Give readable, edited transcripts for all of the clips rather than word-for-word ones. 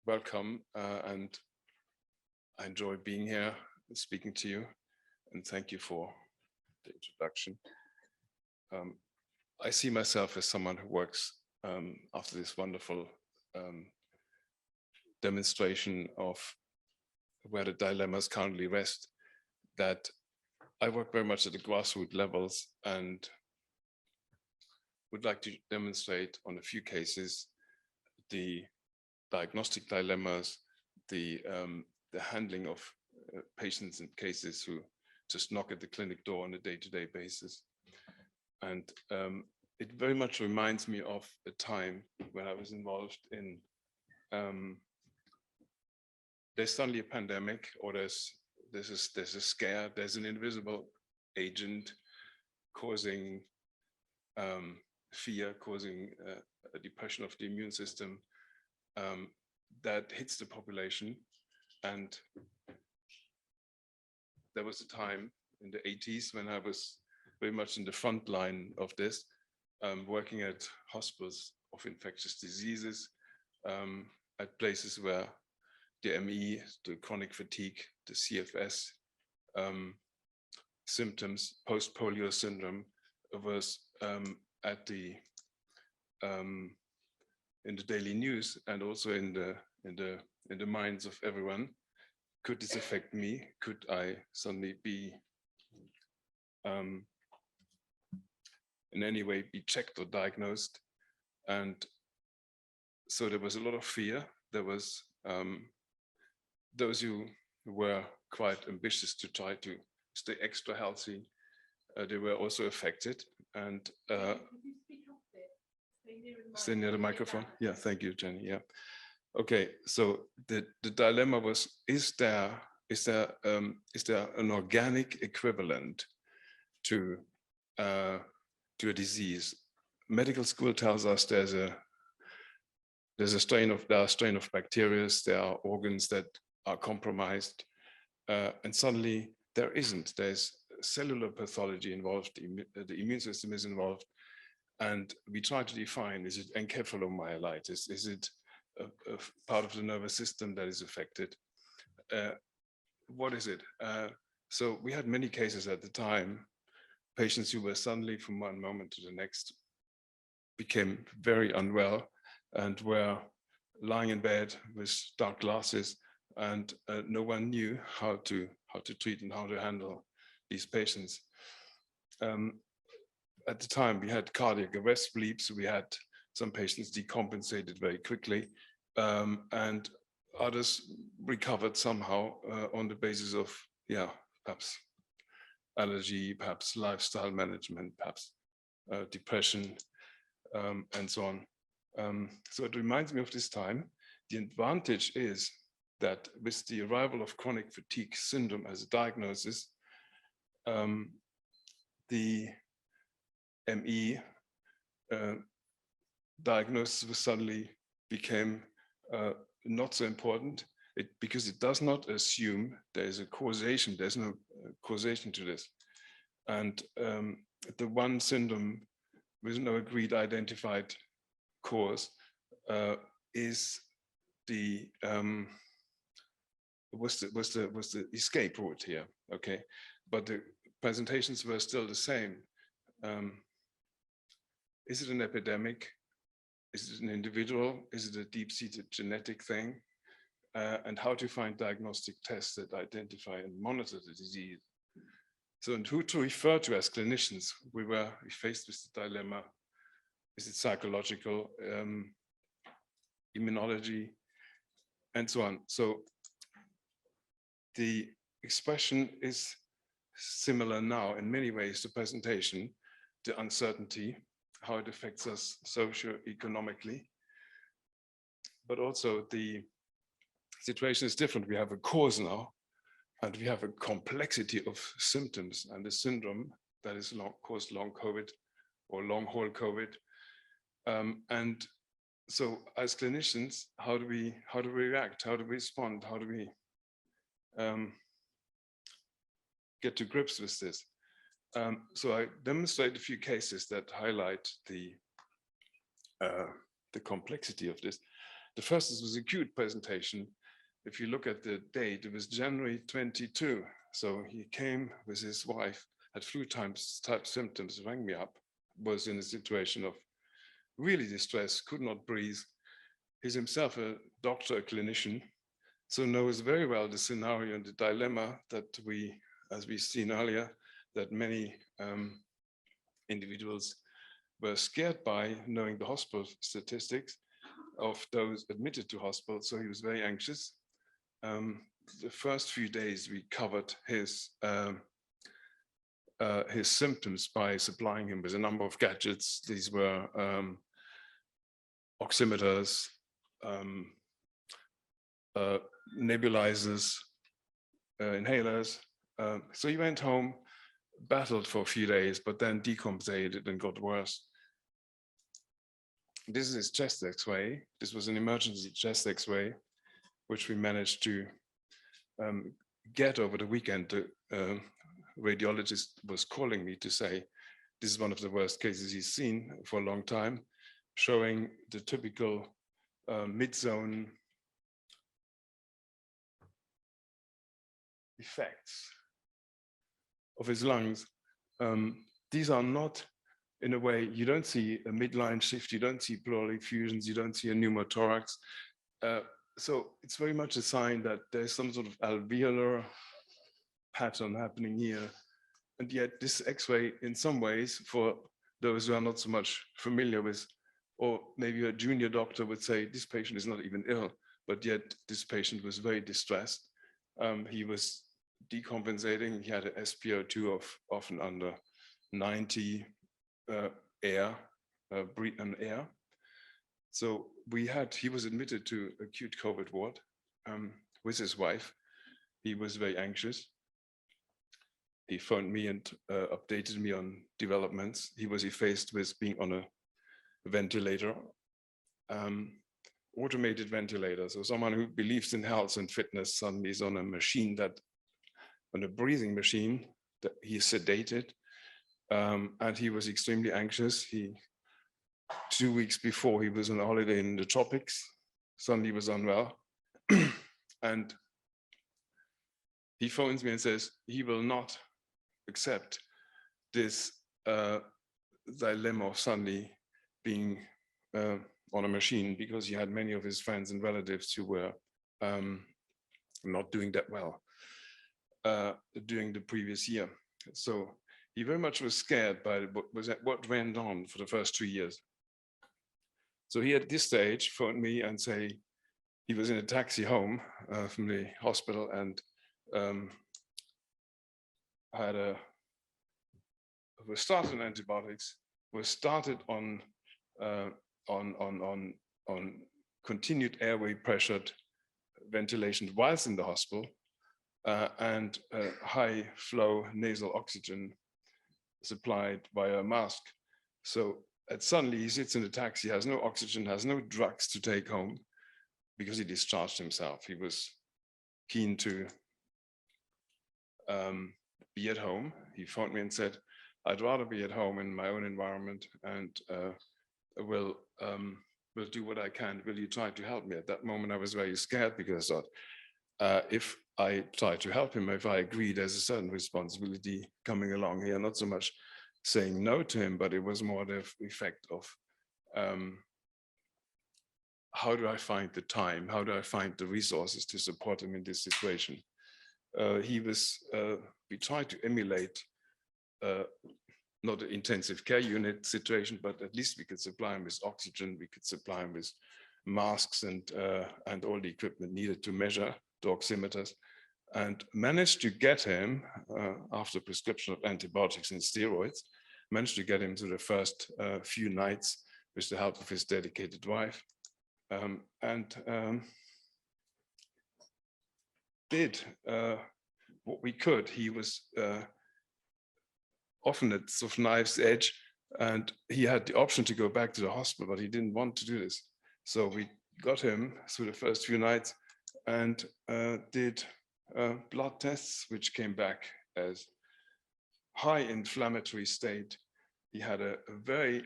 welcome, and I enjoy being here and speaking to you, and thank you for the introduction. I see myself as someone who works after this wonderful demonstration of where the dilemmas currently rest, that I work very much at the grassroots levels and would like to demonstrate on a few cases the diagnostic dilemmas, the handling of patients and cases who just knock at the clinic door on a day-to-day basis. And it very much reminds me of a time when I was involved in, there's suddenly a pandemic, or there's a scare, there's an invisible agent causing fear, causing a depression of the immune system that hits the population. And there was a time in the 80s when I was very much in the front line of this, working at hospitals of infectious diseases, at places where the ME, the chronic fatigue, the CFS symptoms, post-polio syndrome was at the in the daily news, and also in the minds of everyone. Could this affect me? Could I suddenly be in any way be checked or diagnosed? And so there was a lot of fear. There was those who were quite ambitious to try to stay extra healthy. They were also affected. And stay near the microphone. Yeah, thank you, Jenny. Yeah. Okay, so the dilemma was: is there an organic equivalent to a disease? Medical school tells us there are strain of bacteria, there are organs that are compromised, and suddenly there isn't. There's cellular pathology involved. The immune system is involved. And we try to define, is it encephalomyelitis? Is it a part of the nervous system that is affected? What is it? So we had many cases at the time, patients who were suddenly from one moment to the next became very unwell and were lying in bed with dark glasses, and no one knew how to treat and how to handle these patients. At the time, we had cardiac arrest bleeps. We had some patients decompensated very quickly, and others recovered somehow on the basis of, perhaps allergy, perhaps lifestyle management, perhaps depression, and so on. So it reminds me of this time. The advantage is that with the arrival of chronic fatigue syndrome as a diagnosis, the ME diagnosis suddenly became not so important, because it does not assume there is a causation. There's no causation to this. And the one syndrome with no agreed identified cause is was the escape route here. Okay, but the presentations were still the same. Is it an epidemic? Is it an individual? Is it a deep-seated genetic thing? And how to find diagnostic tests that identify and monitor the disease. So, and who to refer to as clinicians? We were faced with the dilemma: is it psychological, immunology, and so on? So the expression is similar now in many ways to presentation, the uncertainty, how it affects us socio-economically, but also the situation is different. We have a cause now, and we have a complexity of symptoms and a syndrome that is caused long COVID or long haul COVID. And so as clinicians, how do we react? How do we respond? How do we get to grips with this? So I demonstrate a few cases that highlight the complexity of this. The first was acute presentation. If you look at the date, it was January 22. So he came with his wife, had flu type symptoms, rang me up, was in a situation of really distress, could not breathe. He's himself a doctor, a clinician, so knows very well the scenario and the dilemma that we, as we've seen earlier, that many individuals were scared by, knowing the hospital statistics of those admitted to hospital. So he was very anxious. The first few days we covered his symptoms by supplying him with a number of gadgets. These were oximeters, nebulizers, inhalers. So he went home, battled for a few days, but then decompensated and got worse. This is his chest X-ray. This was an emergency chest X-ray, which we managed to get over the weekend. The radiologist was calling me to say, this is one of the worst cases he's seen for a long time, showing the typical mid-zone effects of his lungs. These are not, in a way, you don't see a midline shift, you don't see pleural effusions, you don't see a pneumothorax. So it's very much a sign that there's some sort of alveolar pattern happening here. And yet this X-ray, in some ways, for those who are not so much familiar with, or maybe a junior doctor would say, this patient is not even ill, but yet this patient was very distressed. He was decompensating. He had an SpO2 of often under 90 air. So he was admitted to acute COVID ward with his wife. He was very anxious. He phoned me and updated me on developments. He was faced with being on a ventilator, automated ventilator. So someone who believes in health and fitness suddenly is on a machine on a breathing machine that he's sedated. And he was extremely anxious. 2 weeks before, he was on a holiday in the tropics. Suddenly he was unwell. And he phones me and says he will not accept this dilemma of suddenly being on a machine, because he had many of his friends and relatives who were not doing that well during the previous year. So he very much was scared by what went on for the first 2 years. So he at this stage phoned me and say he was in a taxi home from the hospital and was started on antibiotics, was started on continued airway pressured ventilation whilst in the hospital, and high flow nasal oxygen supplied via a mask. So suddenly he sits in the taxi, has no oxygen, has no drugs to take home, because he discharged himself. He was keen to be at home. He phoned me and said, I'd rather be at home in my own environment, and will do what I can. Will you try to help me? At that moment, I was very scared, because I thought, if I try to help him, if I agree, there's a certain responsibility coming along here, not so much saying no to him, but it was more the effect of how do I find the time? How do I find the resources to support him in this situation? We tried to emulate not an intensive care unit situation, but at least we could supply him with oxygen, we could supply him with masks and all the equipment needed to measure the oximeters, and managed to get him, after prescription of antibiotics and steroids, managed to get him through the first few nights with the help of his dedicated wife, and did what we could. He was often at sort of knife's edge, and he had the option to go back to the hospital, but he didn't want to do this. So we got him through the first few nights and did blood tests, which came back as high inflammatory state. He had a very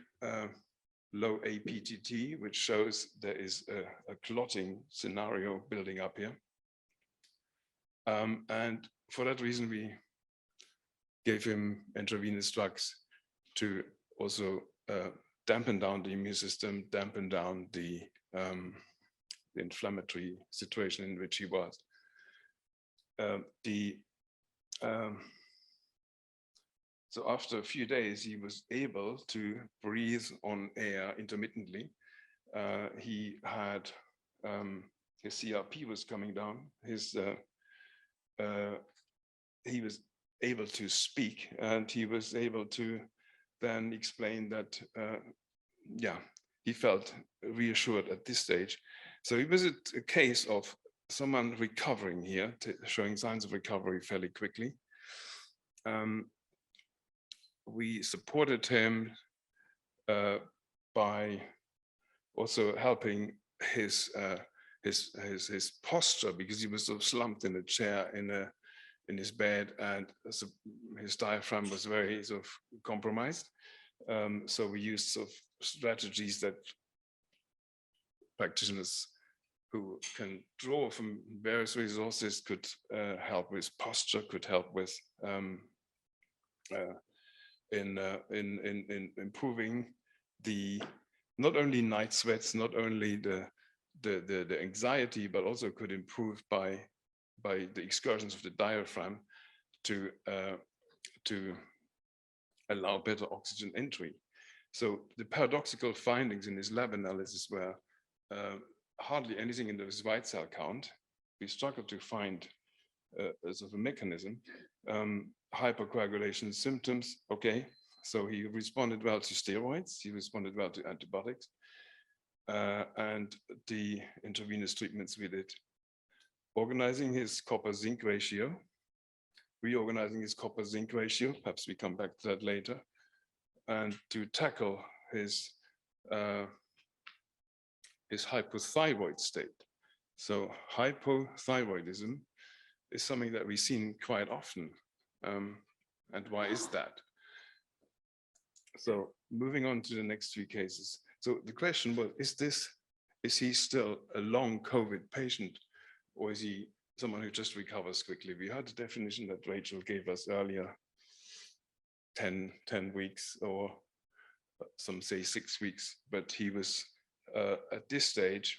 low APTT, which shows there is a clotting scenario building up here. And for that reason, we gave him intravenous drugs to also dampen down the immune system, dampen down the inflammatory situation in which he was. So after a few days, he was able to breathe on air intermittently. He had his CRP was coming down. He was able to speak, and he was able to then explain that, he felt reassured at this stage. So it was a case of someone recovering here, showing signs of recovery fairly quickly. We supported him by also helping his posture, because he was sort of slumped in a chair in his bed, and so his diaphragm was very sort of compromised. So we used sort of strategies that practitioners who can draw from various resources could help with posture, could help with in improving the not only night sweats, not only the anxiety, but also could improve by the excursions of the diaphragm to allow better oxygen entry. So the paradoxical findings in this lab analysis were hardly anything in this white cell count. We struggled to find a sort of a mechanism. Hypercoagulation symptoms, okay. So he responded well to steroids, he responded well to antibiotics, and the intravenous treatments we did. Organizing his copper-zinc ratio, reorganizing his copper-zinc ratio, perhaps we come back to that later, and to tackle his hypothyroid state. So hypothyroidism is something that we've seen quite often. And why is that? So moving on to the next three cases. So the question was, is he still a long COVID patient, or is he someone who just recovers quickly? We had the definition that Rachel gave us earlier, 10 weeks, or some say 6 weeks, but he was at this stage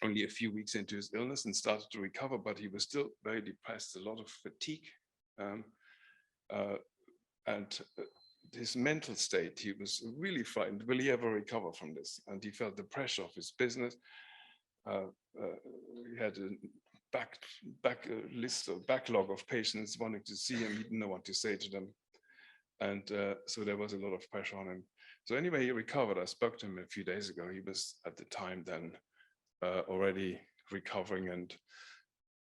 only a few weeks into his illness and started to recover, but he was still very depressed, a lot of fatigue, and his mental state, he was really frightened. Will he ever recover from this? And he felt the pressure of his business. He had a backlog of patients wanting to see him. He didn't know what to say to them. And so there was a lot of pressure on him. So anyway, he recovered. I spoke to him a few days ago. He was at the time then already recovering and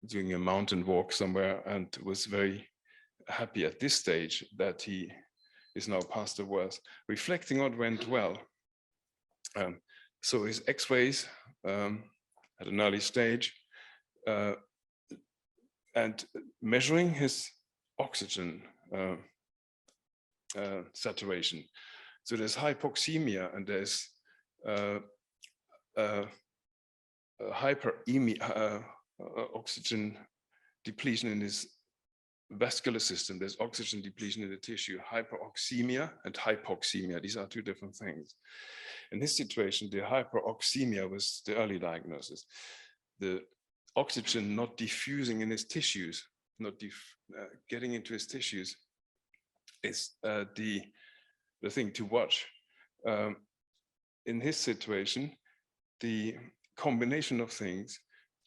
doing a mountain walk somewhere, and was very happy at this stage that he is now past the worst. Reflecting on what went well. So his x-rays at an early stage, and measuring his oxygen saturation. So there's hypoxemia and there's hyperemia, oxygen depletion in his vascular system. There's oxygen depletion in the tissue. Hyperoxemia and hypoxemia, these are two different things. In this situation, the hyperoxemia was the early diagnosis. The oxygen not diffusing in his tissues, not getting into his tissues, is the thing to watch. In his situation, the combination of things,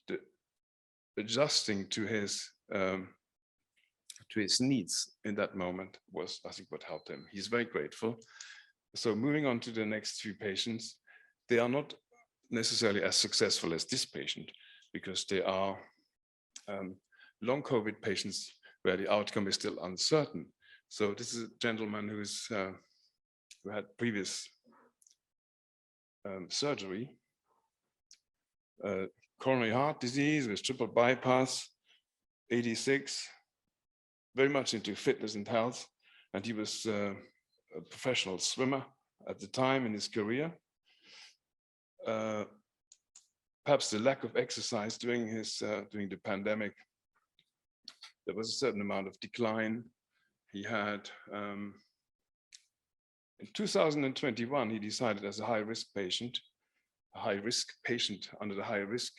the adjusting to his needs in that moment was, I think, what helped him. He's very grateful. So moving on to the next few patients, they are not necessarily as successful as this patient, because they are long COVID patients where the outcome is still uncertain. So this is a gentleman who had previous surgery, coronary heart disease with triple bypass, 86, very much into fitness and health, and he was a professional swimmer, at the time in his career. Perhaps the lack of exercise during the pandemic. There was a certain amount of decline. He had, in 2021, he decided as a high-risk patient under the high-risk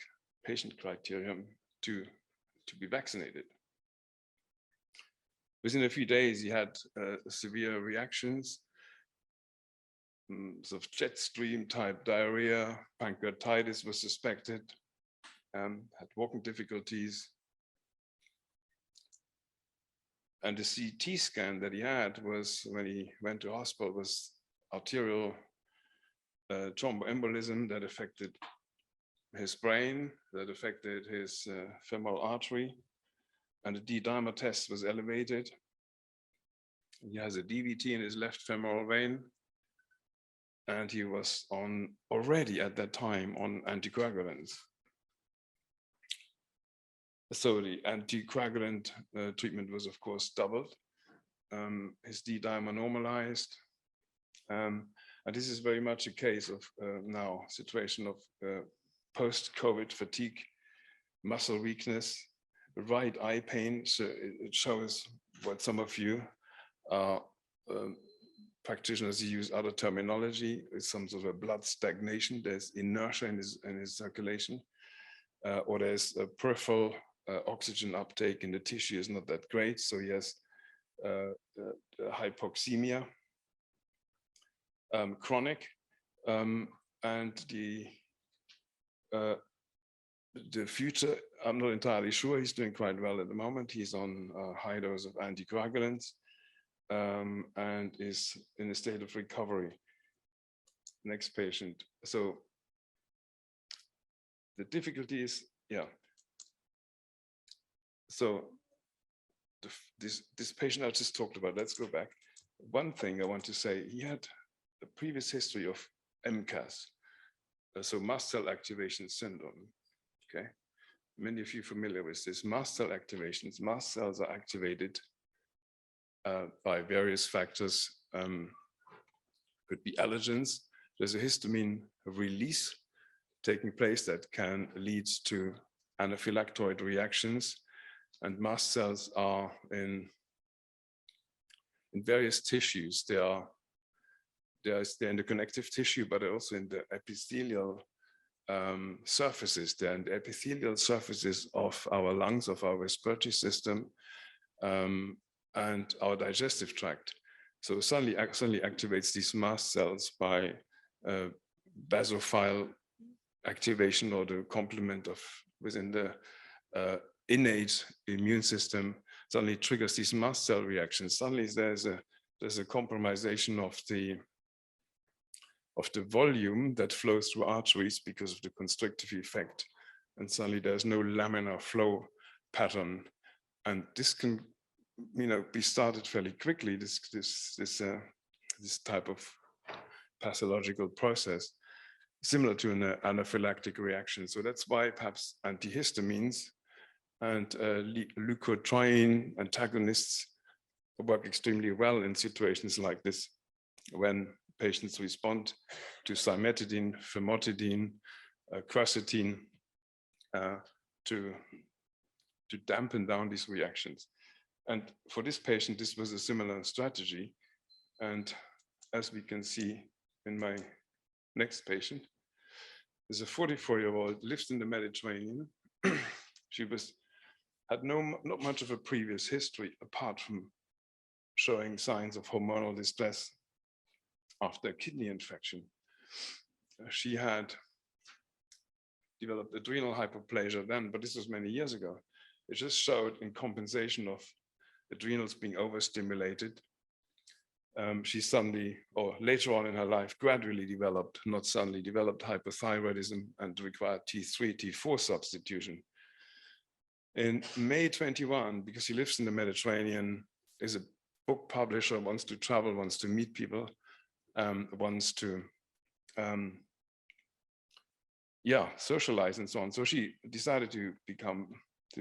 patient criterion to be vaccinated. Within a few days, he had severe reactions, sort of jet stream type diarrhea, pancreatitis was suspected, had walking difficulties. And the CT scan that he had was, when he went to hospital, was arterial thromboembolism that affected his brain, that affected his femoral artery, and the D-dimer test was elevated. He has a DVT in his left femoral vein, and he was already at that time on anticoagulants. So the anticoagulant treatment was, of course, doubled. His D-dimer normalized. And this is very much a case of now situation of post-COVID fatigue, muscle weakness, right eye pain. So it shows what some of you are practitioners use other terminology. It's some sort of blood stagnation. There's inertia in his circulation, or there's a peripheral oxygen uptake in the tissue is not that great. So he has hypoxemia, chronic, and the future, I'm not entirely sure. He's doing quite well at the moment. He's on a high dose of anticoagulants and is in a state of recovery. Next patient. So the difficulty is, yeah. So this patient I just talked about, let's go back. One thing I want to say, he had a previous history of MCAS, so mast cell activation syndrome, okay? Many of you familiar with this, mast cell activations. Mast cells are activated by various factors, could be allergens. There's a histamine release taking place that can lead to anaphylactoid reactions, and mast cells are in various tissues. They're in the connective tissue, but also in the epithelial surfaces. They're in the epithelial surfaces of our lungs, of our respiratory system, and our digestive tract. So suddenly activates these mast cells by basophil activation, or the complement of within the innate immune system suddenly triggers these mast cell reactions. Suddenly there's a compromisation of the volume that flows through arteries because of the constrictive effect, and suddenly there's no laminar flow pattern, and this can, be started fairly quickly. This type of pathological process, similar to an anaphylactic reaction. So that's why perhaps antihistamines and leukotriene antagonists work extremely well in situations like this, when patients respond to cimetidine, famotidine, quercetin to dampen down these reactions. And for this patient, this was a similar strategy. And as we can see in my next patient, there's a 44-year-old, lives in the Mediterranean. She had not much of a previous history, apart from showing signs of hormonal distress after a kidney infection. She had developed adrenal hyperplasia then, but this was many years ago. It just showed in compensation of adrenals being overstimulated. She suddenly, or later on in her life, gradually developed, not suddenly, developed hypothyroidism and required T3, T4 substitution. In May 21, because he lives in the Mediterranean, is a book publisher, wants to travel, wants to meet people, wants to socialize and so on. So she decided to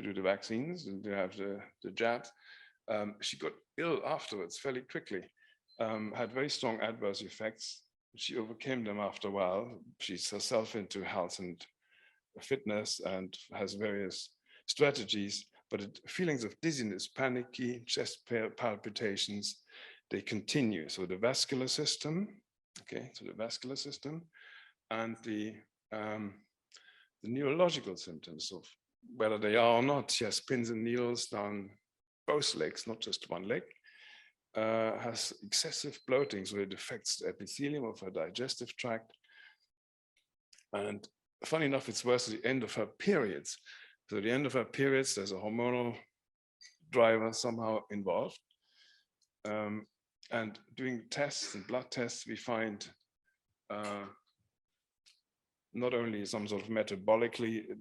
do the vaccines and to have the jabs. She got ill afterwards fairly quickly, had very strong adverse effects, She overcame them after a while. She's herself into health and fitness and has various strategies, but feelings of dizziness, panicky, chest palpitations, they continue. So the vascular system, okay, so the vascular system and the neurological symptoms of whether they are or not. She has pins and needles down both legs, not just one leg. Has excessive bloating, so it affects the epithelium of her digestive tract. And funny enough, it's worse at the end of her periods. So at the end of her periods, there's a hormonal driver somehow involved. And doing tests and blood tests, we find not only some sort of metabolically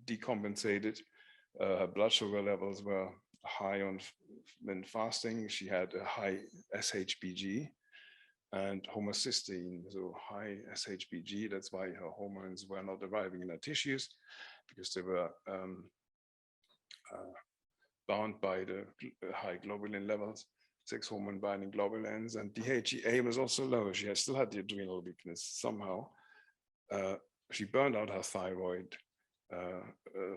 decompensated, her blood sugar levels were high when fasting. She had a high SHBG and homocysteine, so high SHBG. That's why her hormones were not arriving in her tissues, because they were bound by the high globulin levels, sex hormone binding globulins, and DHEA was also low. She still had the adrenal weakness somehow. She burned out her thyroid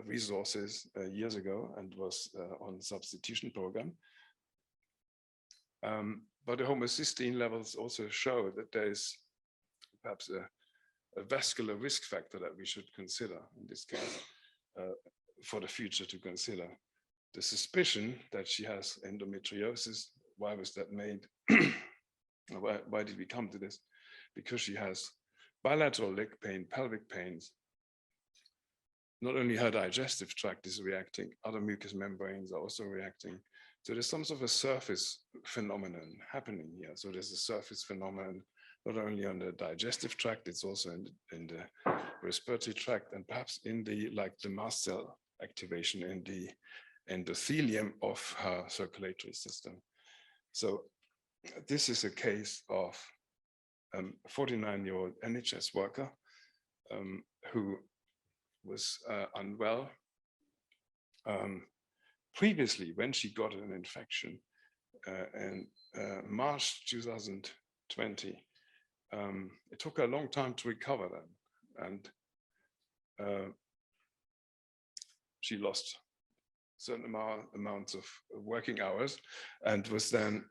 resources years ago and was on substitution program. But the homocysteine levels also show that there is perhaps a vascular risk factor that we should consider in this case for the future to consider. The suspicion that she has endometriosis, why was that made? Why did we come to this? Because she has bilateral leg pain, pelvic pains. Not only her digestive tract is reacting, other mucous membranes are also reacting. So there's some sort of a surface phenomenon happening here. So there's a surface phenomenon not only on the digestive tract, it's also in the respiratory tract, and perhaps in the mast cell activation in the endothelium of her circulatory system. So this is a case of a 49-year-old NHS worker who was unwell previously when she got an infection in March 2020. It took her a long time to recover then, and she lost certain amounts of working hours and was then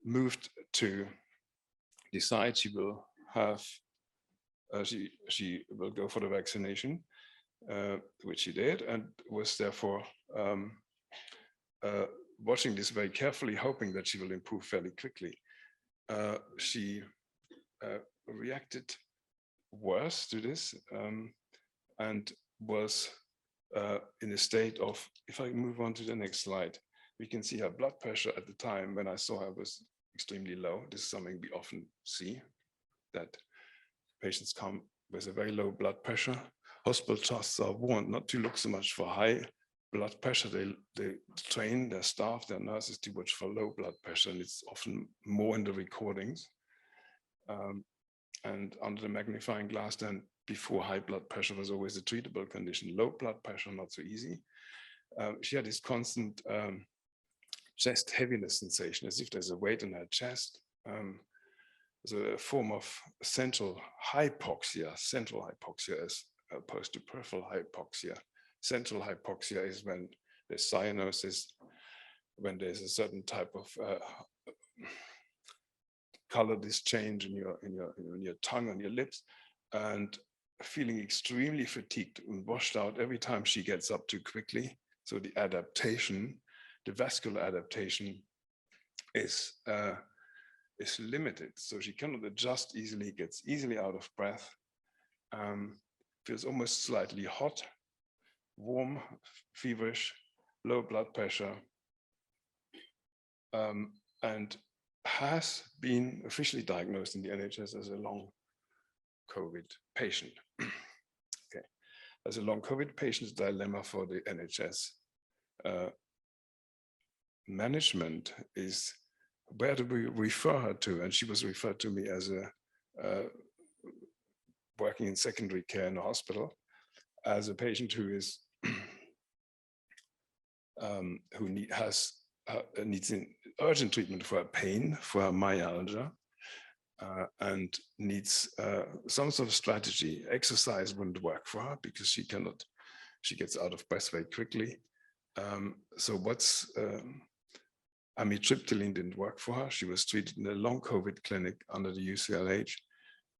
moved to decide she will have she will go for the vaccination, which she did, and was therefore watching this very carefully, hoping that she will improve fairly quickly. She reacted worse to this and was in a state of, if I move on to the next slide, we can see her blood pressure at the time when I saw her was extremely low. This is something we often see, that patients come with a very low blood pressure. Hospital trusts are warned not to look so much for high blood pressure. They train their staff, their nurses to watch for low blood pressure, and it's often more in the recordings. And under the magnifying glass, then before high blood pressure was always a treatable condition. Low blood pressure, not so easy. She had this constant chest heaviness sensation, as if there's a weight in her chest. There's a form of central hypoxia as opposed to peripheral hypoxia. Central hypoxia is when there's cyanosis, when there's a certain type of color change in your tongue and your lips, and feeling extremely fatigued and washed out every time she gets up too quickly. So the adaptation, the vascular adaptation is limited. So she cannot adjust easily, gets easily out of breath, feels almost slightly hot, warm, feverish, low blood pressure, and has been officially diagnosed in the NHS as a long COVID patient. Okay, as a long COVID patient's dilemma for the NHS management is, where do we refer her to? And she was referred to me as a working in secondary care in a hospital, as a patient who is needs urgent treatment for her pain, for her myalgia, and needs some sort of strategy. Exercise wouldn't work for her because she gets out of breath very quickly. So amitriptyline didn't work for her. She was treated in a long COVID clinic under the UCLH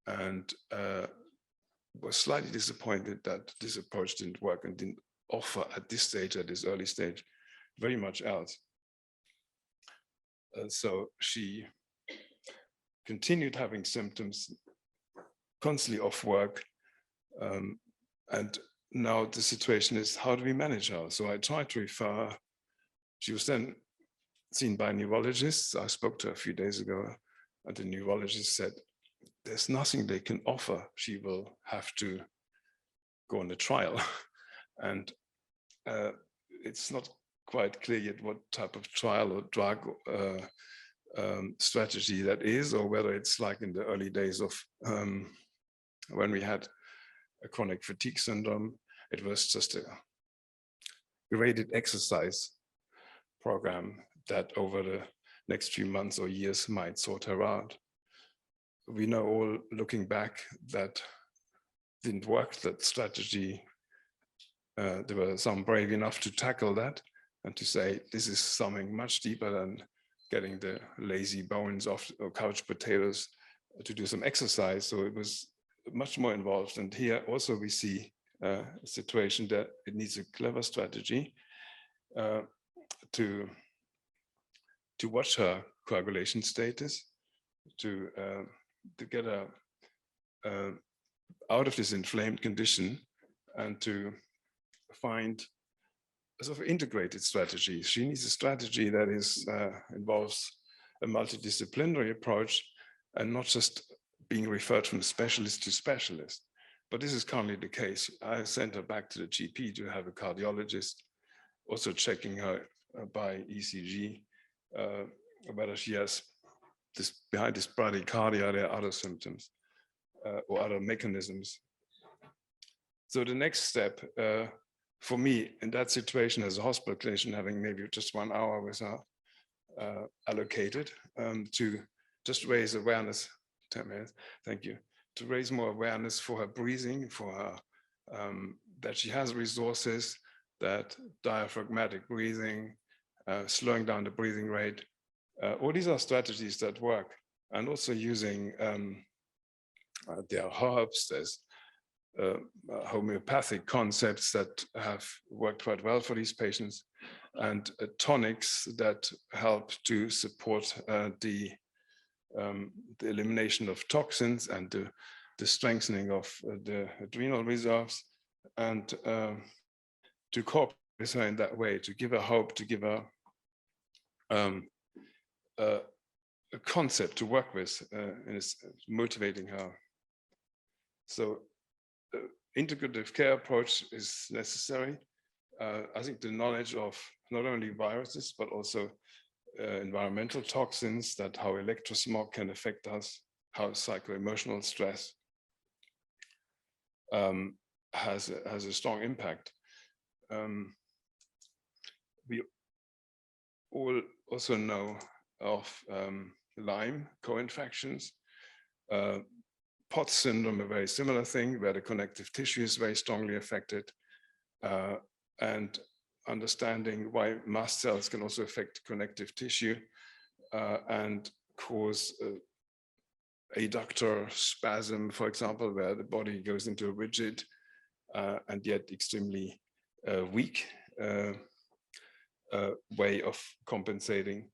and was slightly disappointed that this approach didn't work and didn't offer at this stage, at this early stage, very much else. So she continued having symptoms, constantly off work. And now the situation is, how do we manage her? So I tried to refer her. She was then seen by neurologists. I spoke to her a few days ago, and the neurologist said, there's nothing they can offer. She will have to go on a trial. And it's not quite clear yet what type of trial or drug strategy that is, or whether it's like in the early days of when we had a chronic fatigue syndrome. It was just a graded exercise program that over the next few months or years might sort her out. We know all looking back that didn't work, that strategy. There were some brave enough to tackle that and to say, this is something much deeper than getting the lazy bones off or couch potatoes to do some exercise. So it was much more involved. And here also we see a situation that it needs a clever strategy to watch her coagulation status, to get her out of this inflamed condition and to find a sort of integrated strategy. She needs a strategy that is involves a multidisciplinary approach and not just being referred from specialist to specialist. But this is currently the case. I sent her back to the GP to have a cardiologist also checking her by ECG, whether she has this behind this bradycardia, there are other symptoms or other mechanisms. So the next step for me in that situation as a hospital clinician, having maybe just 1 hour with her allocated to just raise awareness, 10 minutes, thank you, to raise more awareness for her breathing, for her, that she has resources, that diaphragmatic breathing, slowing down the breathing rate. All these are strategies that work. And also using, there are herbs, there's homeopathic concepts that have worked quite well for these patients, and tonics that help to support the elimination of toxins and the strengthening of the adrenal reserves, and to cope with her in that way, to give her hope, to give her a concept to work with, and it's motivating her. So integrative care approach is necessary. I think the knowledge of not only viruses, but also environmental toxins, that how electrosmog can affect us, how psycho-emotional stress has a strong impact. We all also know of Lyme co-infections. POTS syndrome, a very similar thing, where the connective tissue is very strongly affected, and understanding why mast cells can also affect connective tissue and cause adductor spasm, for example, where the body goes into a rigid and yet extremely weak way of compensating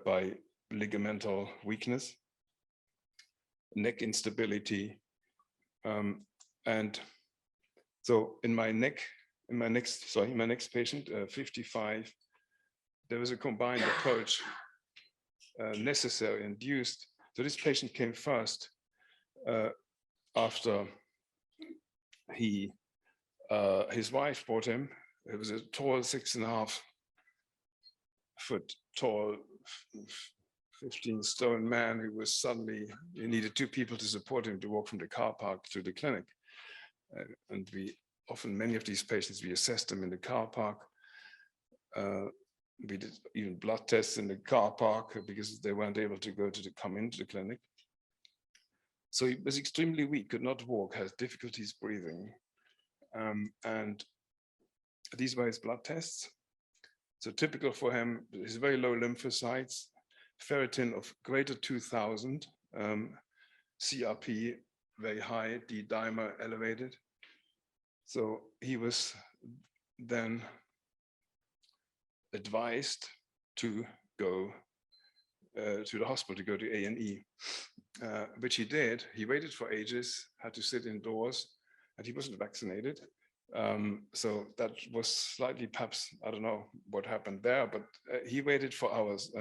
by ligamental weakness, neck instability, and so in my next patient, 55, there was a combined approach necessary, induced. So this patient came first after his wife brought him. It was a tall, 6.5 foot tall, 15-stone man who was suddenly, he needed 2 people to support him to walk from the car park to the clinic. And we often, many of these patients, we assessed them in the car park. We did even blood tests in the car park because they weren't able to come into the clinic. So he was extremely weak, could not walk, has difficulties breathing. And these were his blood tests. So typical for him is very low lymphocytes, ferritin of greater 2000, CRP very high, D-dimer elevated. So he was then advised to go to the hospital, to go to A&E, which he did. He waited for ages, had to sit indoors, and he wasn't vaccinated. So that was slightly, perhaps, I don't know what happened there, but he waited for hours.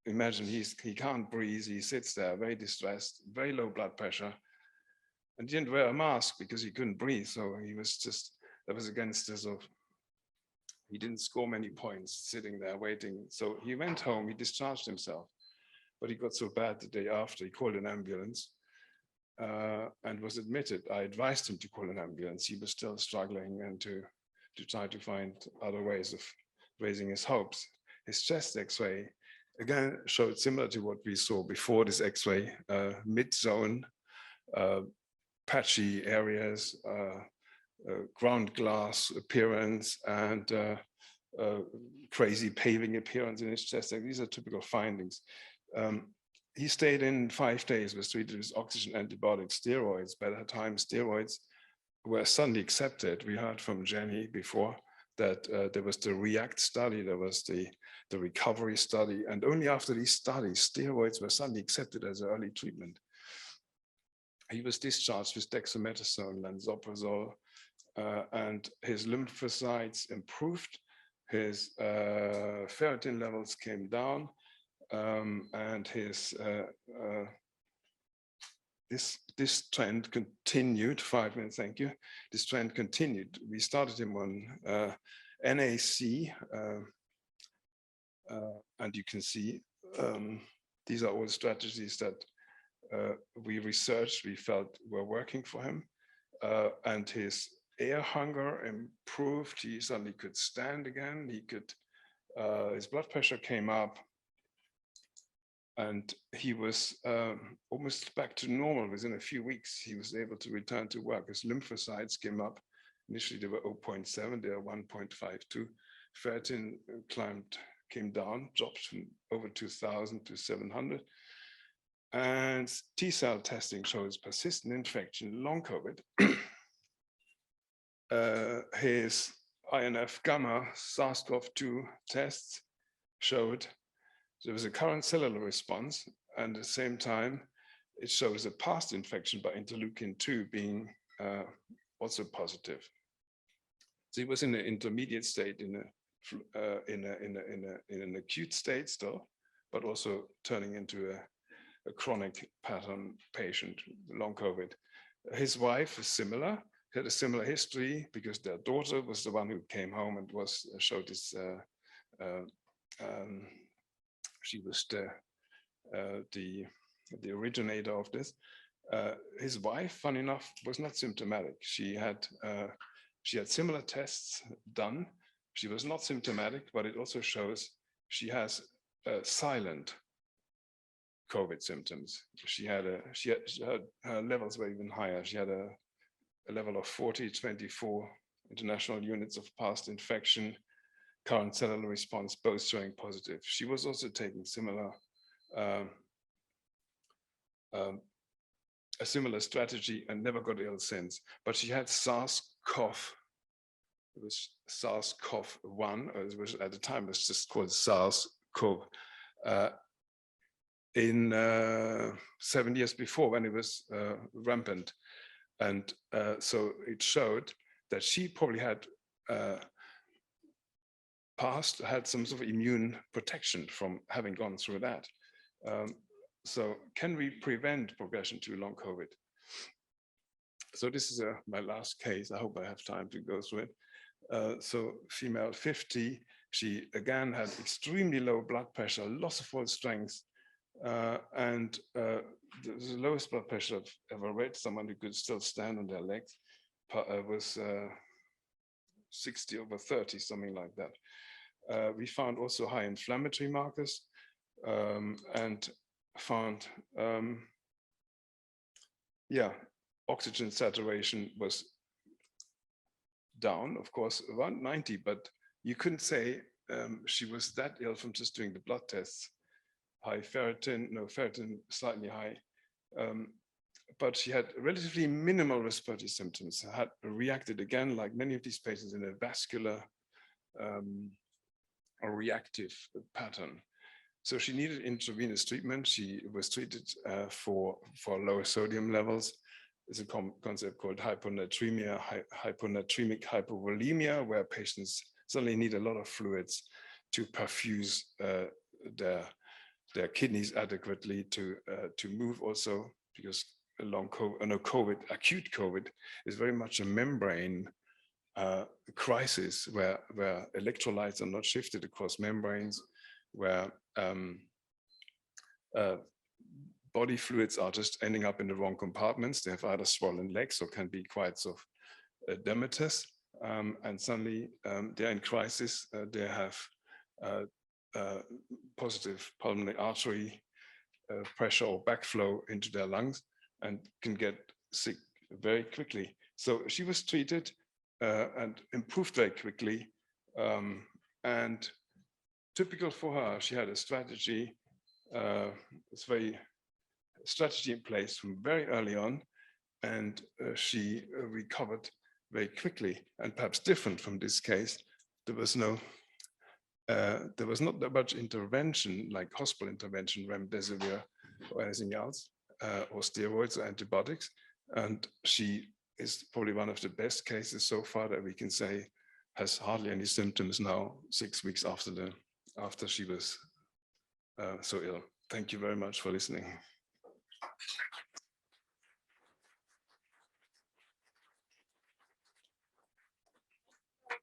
Imagine he can't breathe, he sits there very distressed, very low blood pressure, and he didn't wear a mask because he couldn't breathe. So he was just, that was against his, he didn't score many points sitting there waiting. So he went home, he discharged himself, but he got so bad the day after, he called an ambulance and was admitted. I advised him to call an ambulance. He was still struggling and to try to find other ways of raising his hopes. His chest x-ray, again, showed similar to what we saw before this x-ray, mid-zone, patchy areas, ground glass appearance, and crazy paving appearance in his chest. These are typical findings. He stayed in 5 days, was treated with oxygen antibiotic steroids. By that time, steroids were suddenly accepted. We heard from Jenny before that there was the REACT study, there was the recovery study, and only after these studies, steroids were suddenly accepted as an early treatment. He was discharged with dexamethasone, lansoprazole, and his lymphocytes improved, his ferritin levels came down, and his this trend continued. 5 minutes, thank you. This trend continued. We started him on NAC, and you can see these are all strategies that we researched, we felt were working for him, and his air hunger improved. He suddenly could stand again. He could. His blood pressure came up, and he was almost back to normal within a few weeks. He was able to return to work. His lymphocytes came up. Initially, they were 0.7, they are 1.52. Ferritin came down, dropped from over 2,000 to 700. And T-cell testing shows persistent infection, long COVID. His INF gamma SARS-CoV-2 tests showed there was a current cellular response, and at the same time, it shows a past infection by interleukin-2 being also positive. So he was in an intermediate state, in an acute state still, but also turning into a chronic pattern patient, long COVID. His wife is similar, had a similar history because their daughter was the one who came home and showed this. She was the originator of this. His wife, funny enough, was not symptomatic. She had similar tests done. She was not symptomatic, but it also shows she has silent COVID symptoms. Her levels were even higher. She had a level of 24 international units of past infection, current cellular response, both showing positive. She was also taking a similar strategy and never got ill since. But she had SARS-CoV. It was SARS-CoV-1, or it was, at the time it was just called SARS-CoV. In 7 years before, when it was rampant. And so it showed that she probably had had some sort of immune protection from having gone through that. So can we prevent progression to long COVID? So this is my last case. I hope I have time to go through it. So female 50, she again had extremely low blood pressure, loss of all strength, and the lowest blood pressure I've ever read, someone who could still stand on their legs, was 60/30, something like that. We found also high inflammatory markers and found, oxygen saturation was down, of course, around 90, but you couldn't say she was that ill from just doing the blood tests. High ferritin, no, ferritin slightly high, but she had relatively minimal respiratory symptoms, had reacted again, like many of these patients, in a vascular or reactive pattern. So she needed intravenous treatment. She was treated for lower sodium levels. There's a concept called hyponatremia, hyponatremic hypovolemia, where patients suddenly need a lot of fluids to perfuse their kidneys adequately to move also, because long COVID, acute COVID is very much a membrane crisis where electrolytes are not shifted across membranes, where body fluids are just ending up in the wrong compartments. They have either swollen legs or can be quite sort of edematous, and suddenly they're in crisis. They have positive pulmonary artery pressure or backflow into their lungs and can get sick very quickly. So she was treated and improved very quickly. And typical for her, she had a strategy. Strategy in place from very early on, and she recovered very quickly. And perhaps different from this case, there was not that much intervention, like hospital intervention, remdesivir or anything else, or steroids or antibiotics. And she is probably one of the best cases so far that we can say has hardly any symptoms now, 6 weeks after she was so ill. Thank you very much for listening.